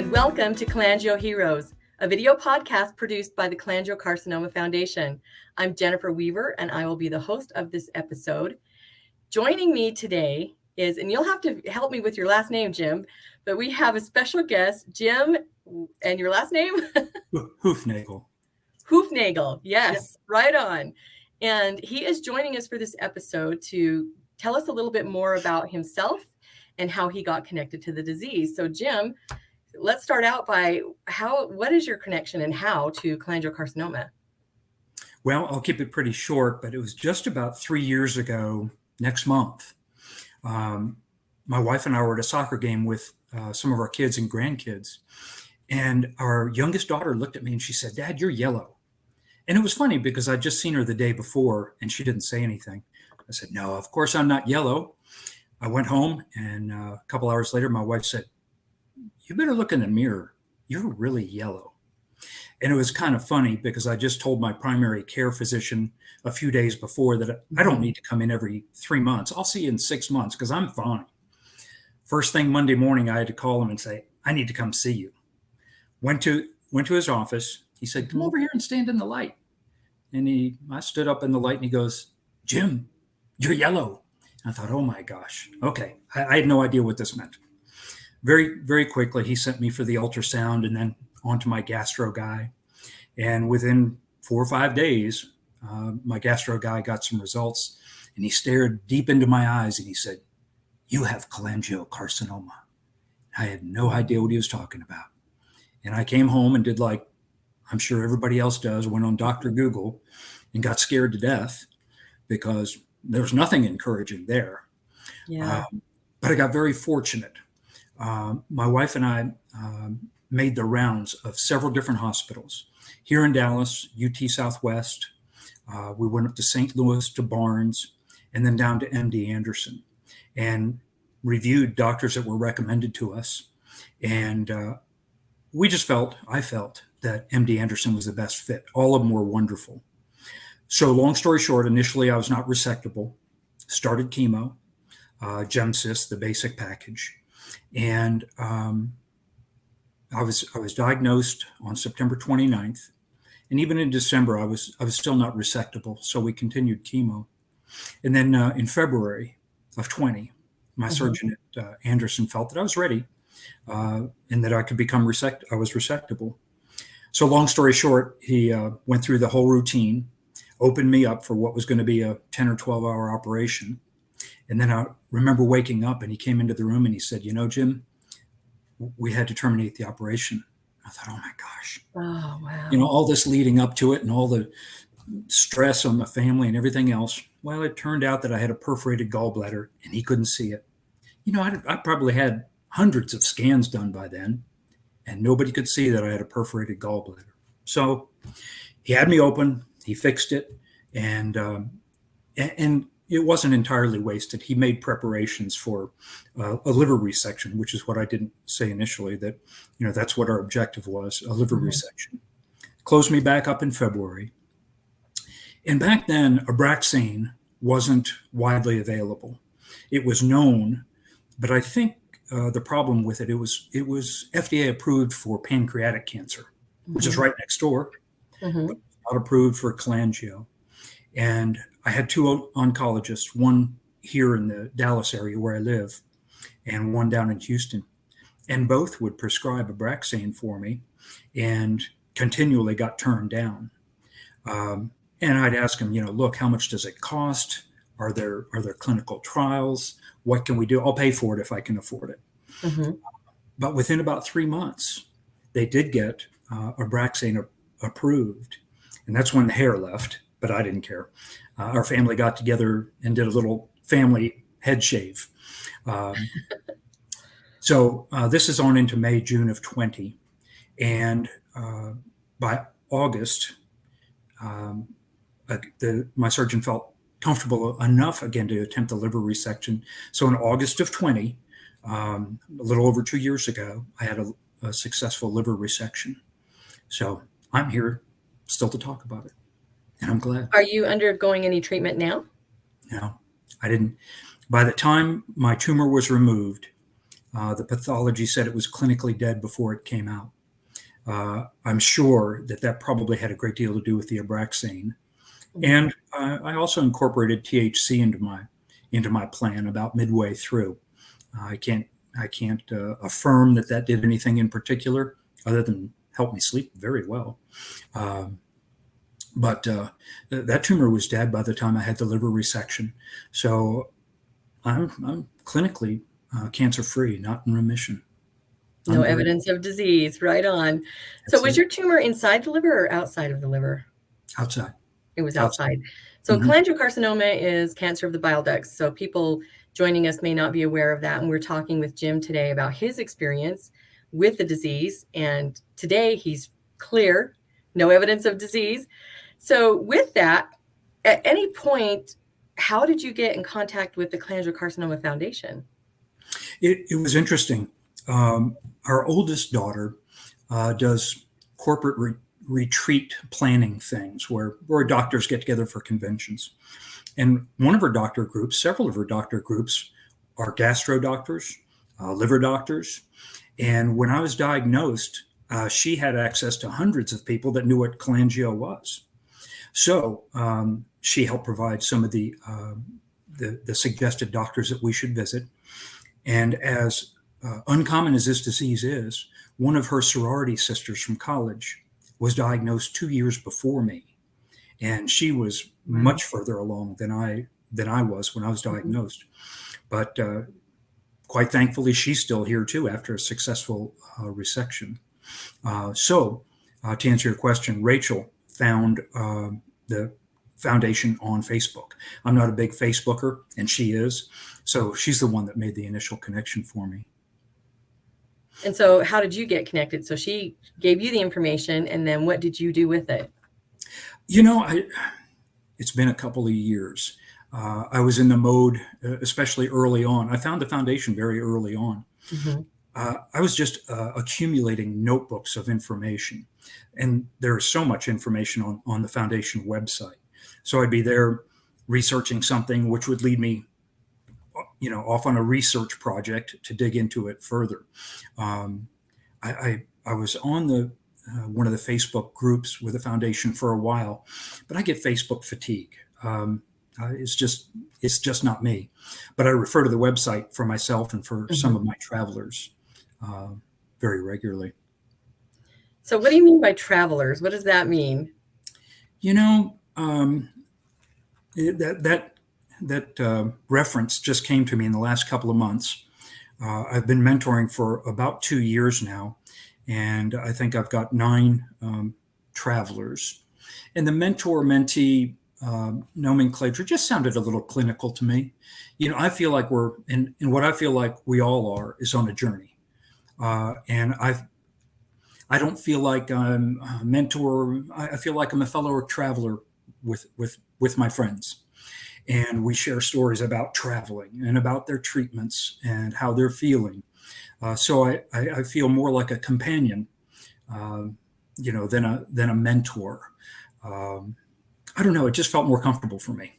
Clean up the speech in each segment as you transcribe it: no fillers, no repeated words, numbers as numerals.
and welcome to Cholangio Heroes, a video podcast produced by the Cholangiocarcinoma Foundation. I'm Jennifer Weaver, and I will be the host of this episode. Joining me today is, and you'll have to help me with your last name, Jim, but we have a special guest, Jim, and your last name? Hoofnagle. Hoofnagle, yes, right on. And he is joining us for this episode to tell us a little bit more about himself and how he got connected to the disease. So, Jim, let's start out by what is your connection and how to cholangiocarcinoma? Well, I'll keep it pretty short, but it was just about 3 years ago next month. My wife and I were at a soccer game with some of our kids and grandkids. And our youngest daughter looked at me and she said, "Dad, you're yellow." And it was funny because I'd just seen her the day before and she didn't say anything. I said, "No, of course I'm not yellow." I went home and a couple hours later, my wife said, "You better look in the mirror. You're really yellow." And it was kind of funny because I just told my primary care physician a few days before that I don't need to come in every 3 months. I'll see you in 6 months because I'm fine. First thing Monday morning, I had to call him and say, "I need to come see you." Went to his office. He said, "Come over here and stand in the light." And I stood up in the light and he goes, "Jim, you're yellow." And I thought, oh my gosh. Okay. I had no idea what this meant. Very, very quickly, he sent me for the ultrasound and then on to my gastro guy. And within 4 or 5 days, my gastro guy got some results and he stared deep into my eyes and he said, "You have cholangiocarcinoma." I had no idea what he was talking about. And I came home and did like I'm sure everybody else does, went on Dr. Google and got scared to death because there was nothing encouraging there. Yeah. But I got very fortunate. My wife and I made the rounds of several different hospitals. Here in Dallas, UT Southwest. We went up to St. Louis to Barnes and then down to MD Anderson and reviewed doctors that were recommended to us. And I felt that MD Anderson was the best fit. All of them were wonderful. So long story short, initially I was not resectable, started chemo, Gemsys, the basic package. And I was diagnosed on September 29th. And even in December, I was still not resectable. So we continued chemo. And then in February of 20, my surgeon at Anderson felt that I was ready and that I could become I was resectable. So long story short, he went through the whole routine, opened me up for what was going to be a 10 or 12-hour operation. And then I remember waking up and he came into the room and he said, "You know, Jim, we had to terminate the operation." I thought, oh my gosh. Oh, wow. You know, all this leading up to it and all the stress on the family and everything else. Well, it turned out that I had a perforated gallbladder and he couldn't see it. You know, I probably had hundreds of scans done by then. And nobody could see that I had a perforated gallbladder. So he had me open, he fixed it, and it wasn't entirely wasted. He made preparations for a liver resection, which is what I didn't say initially, that, you know, that's what our objective was, a liver resection. Closed me back up in February. And back then, Abraxane wasn't widely available. It was known, but I think the problem with it was FDA approved for pancreatic cancer, which is right next door, but not approved for cholangio. And I had two oncologists, one here in the Dallas area where I live, and one down in Houston, and both would prescribe Abraxane for me, and continually got turned down. And I'd ask them, you know, look, how much does it cost? Are there clinical trials? What can we do? I'll pay for it if I can afford it. But within about 3 months, they did get Abraxane approved. And that's when the hair left, but I didn't care. Our family got together and did a little family head shave. So this is on into May, June of 20. And by August, my surgeon felt comfortable enough again to attempt the liver resection. So in August of 20, a little over 2 years ago, I had a successful liver resection. So I'm here still to talk about it, and I'm glad. Are you undergoing any treatment now? No, I didn't. By the time my tumor was removed, The pathology said it was clinically dead before it came out. I'm sure that probably had a great deal to do with the Abraxane. And I also incorporated THC into my plan about midway through. I can't affirm that did anything in particular other than help me sleep very well. But that tumor was dead by the time I had the liver resection. So I'm clinically cancer-free, not in remission. No evidence of disease. Right on. So was your tumor inside the liver or outside of the liver? Outside. It was outside. So cholangiocarcinoma is cancer of the bile ducts. So people joining us may not be aware of that. And we're talking with Jim today about his experience with the disease. And today he's clear, no evidence of disease. So with that, at any point, how did you get in contact with the Cholangiocarcinoma Foundation? It was interesting. Our oldest daughter does corporate retreat planning things where doctors get together for conventions. And one of her doctor groups, several of her doctor groups are gastro doctors, liver doctors. And when I was diagnosed, she had access to hundreds of people that knew what cholangio was. So she helped provide some of the suggested doctors that we should visit. And as uncommon as this disease is, one of her sorority sisters from college was diagnosed 2 years before me. And she was much further along than I was when I was diagnosed. But quite thankfully, she's still here too after a successful resection. So to answer your question, Rachel found the foundation on Facebook. I'm not a big Facebooker, and she is. So she's the one that made the initial connection for me. And so how did you get connected? So she gave you the information, and then what did you do with it? You know, it's been a couple of years. I was in the mode, especially early on. I found the foundation very early on. I was just accumulating notebooks of information. And there is so much information on the foundation website. So I'd be there researching something, which would lead me, off on a research project to dig into it further. I was on one of the Facebook groups with the foundation for a while, but I get Facebook fatigue. It's just not me. But I refer to the website for myself and for some of my travelers very regularly. So what do you mean by travelers? What does that mean? That reference just came to me in the last couple of months. I've been mentoring for about 2 years now, and I think I've got 9 travelers. And the mentor-mentee nomenclature just sounded a little clinical to me. I feel like we're, and what I feel like we all are, is on a journey. And I don't feel like I'm a mentor. I feel like I'm a fellow traveler with my friends. And we share stories about traveling and about their treatments and how they're feeling. So I feel more like a companion, than a mentor. I don't know. It just felt more comfortable for me.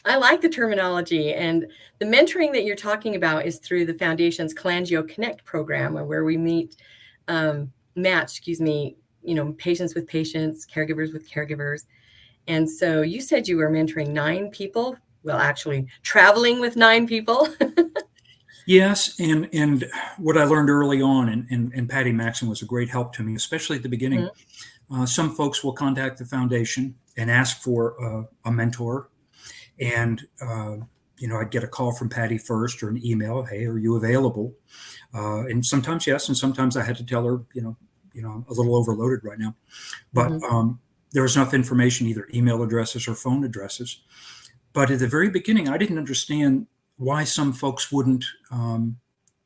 I like the terminology, and the mentoring that you're talking about is through the foundation's Cholangio Connect program, where we match, patients with patients, caregivers with caregivers. And so you said you were mentoring 9 people. Well, actually traveling with 9 people. Yes. And what I learned early on, and Patty Maxon was a great help to me, especially at the beginning. Some folks will contact the foundation and ask for a mentor. And, I'd get a call from Patty first or an email. Hey, are you available? And sometimes yes. And sometimes I had to tell her, I'm a little overloaded right now. But there was enough information, either email addresses or phone addresses. But at the very beginning, I didn't understand why some folks wouldn't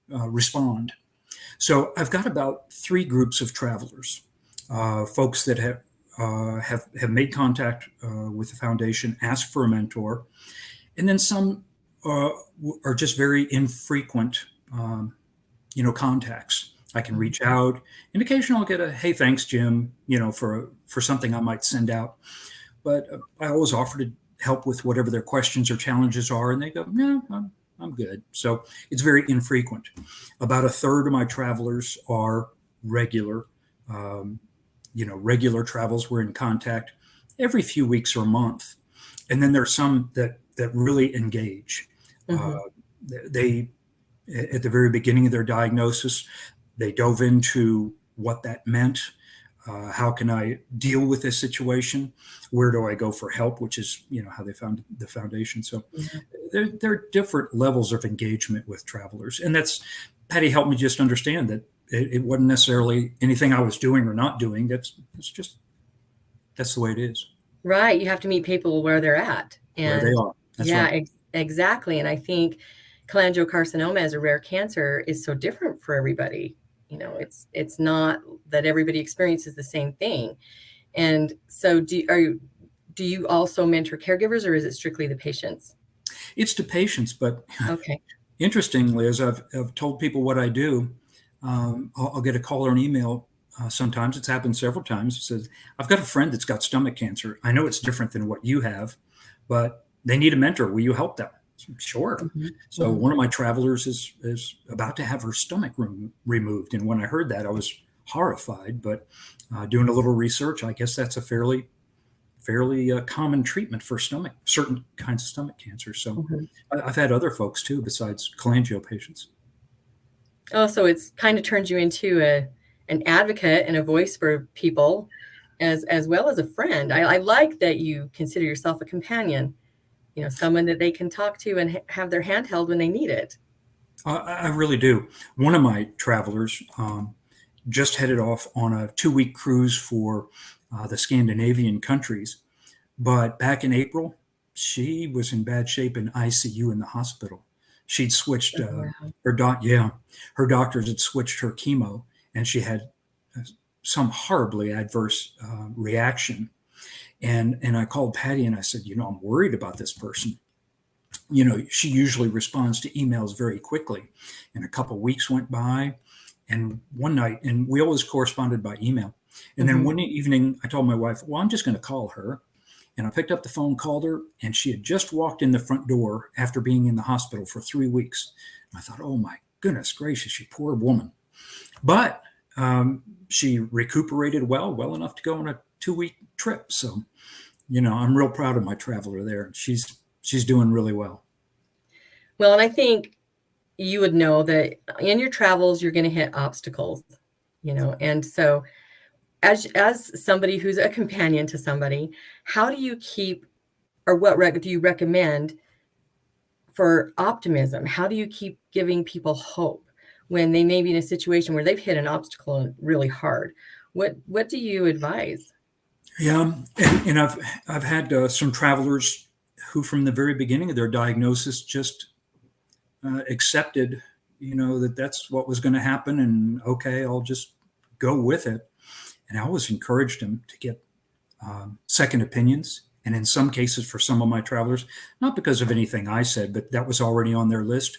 respond. So I've got about 3 groups of travelers, folks that have made contact with the foundation, asked for a mentor, and then some are just very infrequent, contacts. I can reach out, and occasionally I'll get a, hey, thanks, Jim, for something I might send out. But I always offer to help with whatever their questions or challenges are. And they go, no, I'm good. So it's very infrequent. About a third of my travelers are regular, um, regular travels. We're in contact every few weeks or a month. And then there's some that really engage. Uh, Mm-hmm. they, at the very beginning of their diagnosis, they dove into what that meant. How can I deal with this situation? Where do I go for help? Which is, how they found the foundation. So Yeah. there are different levels of engagement with travelers, and that's Patty helped me just understand that it wasn't necessarily anything I was doing or not doing. That's the way it is. Right. You have to meet people where they're at. Where they And are. That's yeah, right. exactly. And I think cholangiocarcinoma as a rare cancer is so different for everybody. It's not that everybody experiences the same thing. And so do you also mentor caregivers, or is it strictly the patients? It's to patients, but Okay. interestingly, as I've told people what I do, I'll get a call or an email. Sometimes it's happened several times. It says, I've got a friend that's got stomach cancer. I know it's different than what you have, but they need a mentor. Will you help them? Sure. Hmm. So Hmm. one of my travelers is about to have her stomach removed. And when I heard that, I was horrified. But doing a little research, I guess that's a fairly common treatment for certain kinds of stomach cancer. So Hmm. I've had other folks too, besides cholangio patients. Oh, so it's kind of turns you into an advocate and a voice for people, as well as a friend. I like that you consider yourself a companion, someone that they can talk to and have their hand held when they need it. I really do. One of my travelers just headed off on a 2-week cruise for the Scandinavian countries. But back in April, she was in bad shape in ICU in the hospital. She'd switched Oh, wow. her doctors had switched her chemo, and she had uh, some horribly adverse reaction. And I called Patty and I said, I'm worried about this person. She usually responds to emails very quickly. And a couple of weeks went by, and one night, and we always corresponded by email. And then Hmm. one evening, I told my wife, well, I'm just going to call her. And I picked up the phone, called her, and she had just walked in the front door after being in the hospital for 3 weeks. And I thought, oh my goodness gracious, you poor woman. But she recuperated well enough to go on a 2-week trip. So, I'm real proud of my traveler there. She's doing really well. Well, and I think you would know that in your travels, you're going to hit obstacles, and so as somebody who's a companion to somebody, how do you keep, or do you recommend for optimism? How do you keep giving people hope when they may be in a situation where they've hit an obstacle really hard? What do you advise? Yeah, and I've had some travelers who, from the very beginning of their diagnosis, just accepted, that that's what was going to happen, and okay, I'll just go with it. And I always encouraged them to get second opinions. And in some cases, for some of my travelers, not because of anything I said, but that was already on their list,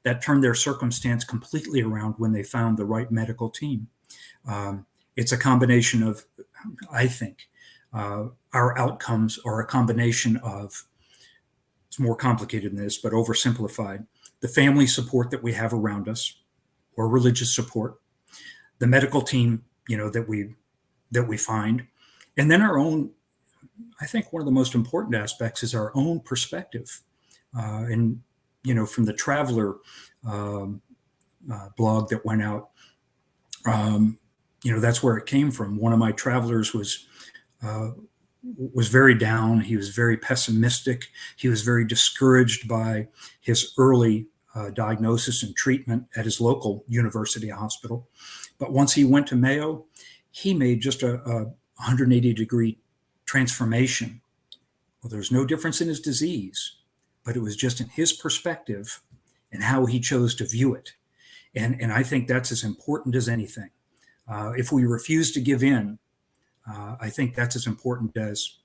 that turned their circumstance completely around when they found the right medical team. It's a combination of, I think, our outcomes are a combination of, it's more complicated than this, but oversimplified, the family support that we have around us, or religious support, the medical team, that we find, and then our own. I think one of the most important aspects is our own perspective, and from the traveler um, blog that went out, that's where it came from. One of my travelers was very down. He was very pessimistic. He was very discouraged by his early diagnosis and treatment at his local university hospital. But once he went to Mayo, he made just a 180-degree transformation. Well, there was no difference in his disease, but it was just in his perspective and how he chose to view it. And I think that's as important as anything. If we refuse to give in, I think that's as important as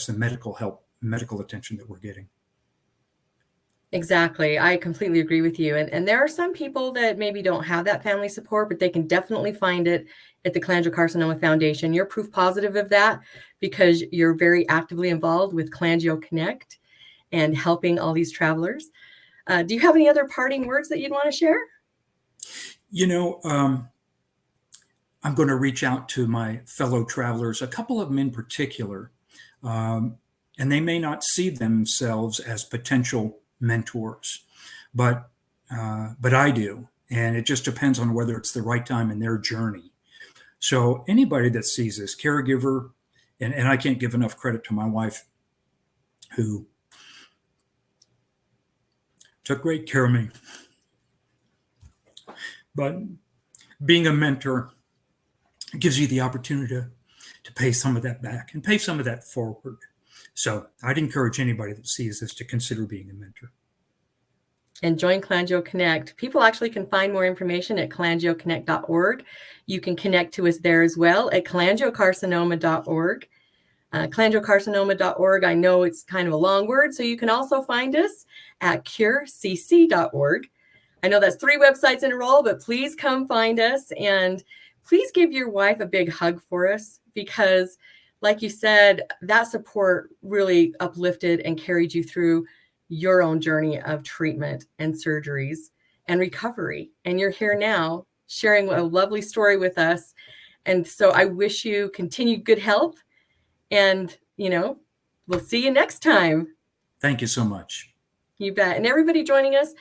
the medical help, medical attention that we're getting. Exactly. I completely agree with you. And there are some people that maybe don't have that family support, but they can definitely find it at the Cholangiocarcinoma Foundation. You're proof positive of that because you're very actively involved with Cholangio Connect and helping all these travelers. Do you have any other parting words that you'd want to share? I'm going to reach out to my fellow travelers, a couple of them in particular, and they may not see themselves as potential mentors, but I do, and it just depends on whether it's the right time in their journey. So anybody that sees this caregiver, and I can't give enough credit to my wife, who took great care of me, but being a mentor gives you the opportunity to pay some of that back and pay some of that forward. So I'd encourage anybody that sees this to consider being a mentor. And join Cholangio Connect. People actually can find more information at cholangioconnect.org. You can connect to us there as well at cholangiocarcinoma.org. Cholangiocarcinoma.org, I know it's kind of a long word, so you can also find us at curecc.org. I know that's 3 websites in a row, but please come find us, and please give your wife a big hug for us, because like you said, that support really uplifted and carried you through your own journey of treatment and surgeries and recovery. And you're here now sharing a lovely story with us. And so I wish you continued good health, and, we'll see you next time. Thank you so much. You bet. And everybody joining us,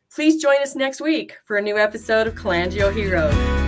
please join us next week for a new episode of Cholangio Heroes.